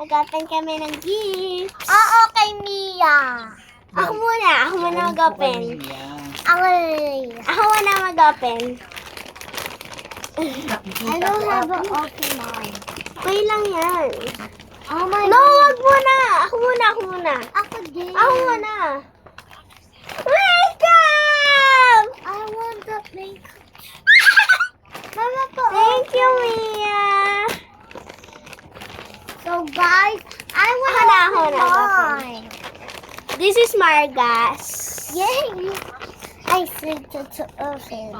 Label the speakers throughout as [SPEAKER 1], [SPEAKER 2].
[SPEAKER 1] mag-open kami ng gift.
[SPEAKER 2] Oo, kay Mia.
[SPEAKER 1] Ako muna mag-open.
[SPEAKER 2] Ako
[SPEAKER 1] Ako muna mag-open.
[SPEAKER 2] I don't have an open mine.
[SPEAKER 1] Okay lang yan.
[SPEAKER 2] Oh my
[SPEAKER 1] No,
[SPEAKER 2] God.
[SPEAKER 1] wag muna. Ako muna.
[SPEAKER 2] Ako din.
[SPEAKER 1] Ako muna. Welcome!
[SPEAKER 2] I want the pink. Mama po.
[SPEAKER 1] Thank you, Mia.
[SPEAKER 2] So guys, I want
[SPEAKER 1] Ako
[SPEAKER 2] to
[SPEAKER 1] na.
[SPEAKER 2] mine.
[SPEAKER 1] This is Margas.
[SPEAKER 2] Yay! I think to open.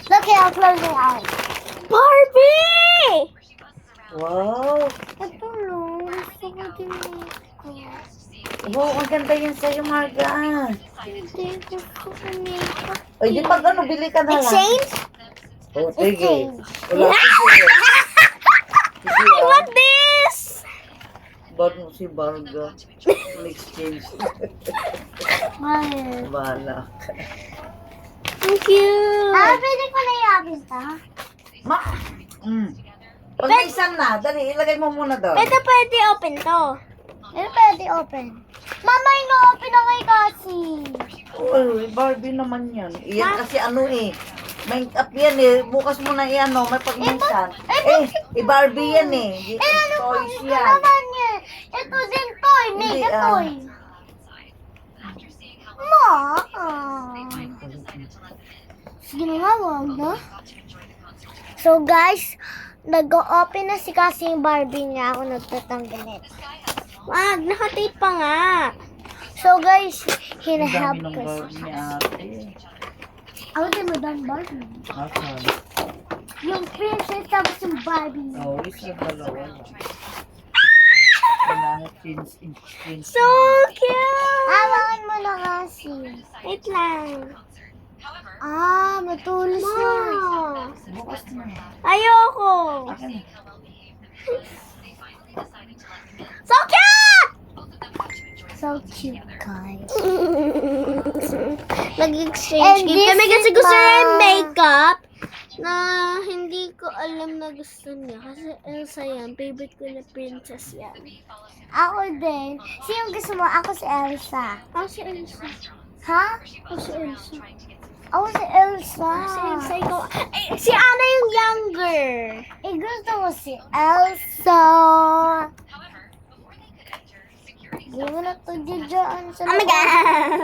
[SPEAKER 2] Look at how close they are.
[SPEAKER 1] Barbie!
[SPEAKER 3] Wow!
[SPEAKER 2] Ito lang. Gusto ko din ito.
[SPEAKER 3] Wow, ang ganda yun sa'yo, Marga.
[SPEAKER 2] Hindi gusto ko nito.
[SPEAKER 3] Ay, di pag ano, bili ka na lang.
[SPEAKER 1] Exchange?
[SPEAKER 3] Oh, sige.
[SPEAKER 2] Exchange.
[SPEAKER 3] Wala, sige. Sige,
[SPEAKER 1] What this?
[SPEAKER 3] Ba't mo si Marga? Exchange.
[SPEAKER 2] Mahal.
[SPEAKER 3] Bahala ka.
[SPEAKER 1] Thank you.
[SPEAKER 2] Pwede ko na i-open ta?
[SPEAKER 3] Ma! Pag may isang na, dali, ilagay mo muna doon.
[SPEAKER 1] Pwede open to.
[SPEAKER 2] Pwede open. Mama, ino-open na kay Cassie.
[SPEAKER 3] Uy, Barbie naman yan. Iyan kasi ano eh. Make up yan eh. Bukas mo na i-ano, may pagminsan. Barbie yan eh. Toys
[SPEAKER 2] Ito
[SPEAKER 3] yan.
[SPEAKER 2] naman yan. Ito din toy.
[SPEAKER 3] Hindi,
[SPEAKER 2] Mega toy. Ma. Sige na nga, wag na. So guys, nag-open na si Cassie yung Barbie niya. Ako nagtatanggalit.
[SPEAKER 1] Wag, nakatape pa nga.
[SPEAKER 2] So guys,
[SPEAKER 3] Ang
[SPEAKER 2] hinahelp
[SPEAKER 3] dami ng
[SPEAKER 2] ko.
[SPEAKER 3] Barbie ni ate.
[SPEAKER 2] Ako din madam Barbie.
[SPEAKER 3] Asan?
[SPEAKER 2] Yung princess tapos yung Barbie.
[SPEAKER 3] Oh, isa, dalawa. Kailangan change.
[SPEAKER 1] So cute.
[SPEAKER 2] Hawakan mo na kasi.
[SPEAKER 1] Wait lang.
[SPEAKER 2] Matulis na.
[SPEAKER 1] Ma.
[SPEAKER 3] Bukas na.
[SPEAKER 1] Ayoko.
[SPEAKER 3] Akin na.
[SPEAKER 1] So cute!
[SPEAKER 2] So cute, guys.
[SPEAKER 1] Nag-exchange
[SPEAKER 2] And
[SPEAKER 1] gift
[SPEAKER 2] this
[SPEAKER 1] kami kasi
[SPEAKER 2] is
[SPEAKER 1] gusto niya yung
[SPEAKER 2] my-
[SPEAKER 1] makeup na hindi ko alam na gusto niya. Kasi Elsa yan. Favorite ko na princess yan.
[SPEAKER 2] Ako din. Sino gusto mo? Ako si Elsa.
[SPEAKER 1] Ako si Elsa.
[SPEAKER 2] Ha?
[SPEAKER 1] Ako si Elsa.
[SPEAKER 2] Ako si Elsa.
[SPEAKER 1] Si Elsa, ikaw. Ay, si Anna yung younger.
[SPEAKER 2] Gusto ko si Elsa. Hindi mo na to dyan sa
[SPEAKER 1] Oh my God!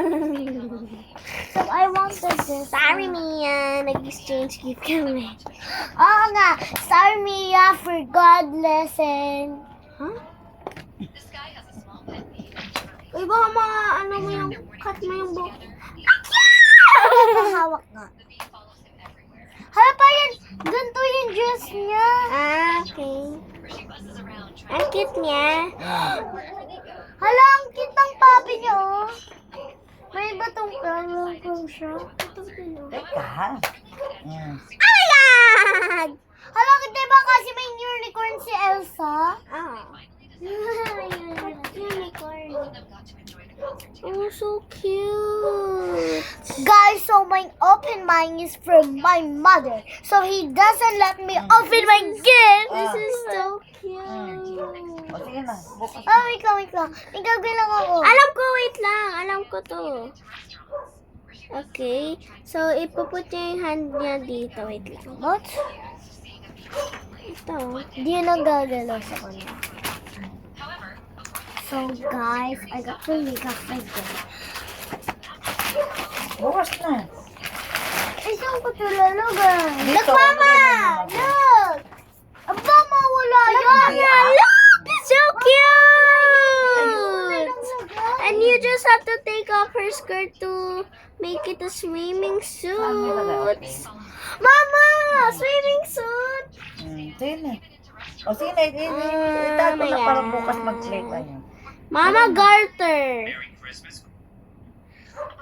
[SPEAKER 2] So, I wanted this.
[SPEAKER 1] Sorry, Mia. Nag-exchange gift kami.
[SPEAKER 2] Oo nga. Sorry, Mia. For God lesson.
[SPEAKER 1] Huh? Uy, baka ano mo yung, cut mo yung buhok.
[SPEAKER 2] Hawak nga. Hala pa yan. Ganito yung dress niya.
[SPEAKER 1] Okay. Ang cute niya.
[SPEAKER 2] Hala, ang cute ng papi niya, oh. May batong krong siya.
[SPEAKER 3] Teka. Mm.
[SPEAKER 1] Oh my God!
[SPEAKER 2] Hala, diba kasi may unicorn si Elsa?
[SPEAKER 1] Ah. Unicorn. Oh, so cute.
[SPEAKER 2] Guys, so my open mine is from my mother. So he doesn't let me open my gift.
[SPEAKER 1] This is so cute.
[SPEAKER 3] O sige na, bukas.
[SPEAKER 2] Oh, wait lang. May gagawin lang ako.
[SPEAKER 1] Alam ko, wait lang. Alam ko to. Okay. So, ipuput niya yung hand niya dito. Wait lang.
[SPEAKER 2] What?
[SPEAKER 1] Ito.
[SPEAKER 2] Di yun ang gagalaw sa kanya. So guys, I got to make up my gift.
[SPEAKER 3] Bukas na.
[SPEAKER 2] Saan ko ito lalagay?
[SPEAKER 3] Dito,
[SPEAKER 2] Look, Mama!
[SPEAKER 3] lagyan mo na.
[SPEAKER 2] Look! Aba, mawala yan!
[SPEAKER 1] Look! It's so cute! And you just have to take off her skirt to make it a swimming suit. Mama! Swimming suit!
[SPEAKER 3] Sige na. O sige na, itago
[SPEAKER 1] my
[SPEAKER 3] na para
[SPEAKER 1] God.
[SPEAKER 3] bukas mag-play tayo.
[SPEAKER 1] Mama Garter!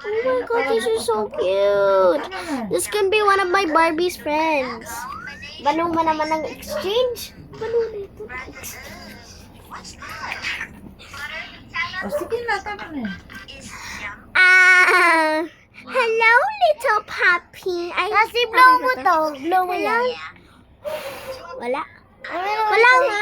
[SPEAKER 1] Oh my God, this is so cute! This can be one of my Barbie's friends. Bano mo naman ng exchange? Bano nito?
[SPEAKER 3] O sige na, tama na.
[SPEAKER 1] Hello, little puppy.
[SPEAKER 2] Kasi blow mo to. Blow mo yan.
[SPEAKER 1] Wala.
[SPEAKER 2] Wala
[SPEAKER 1] Wala nga.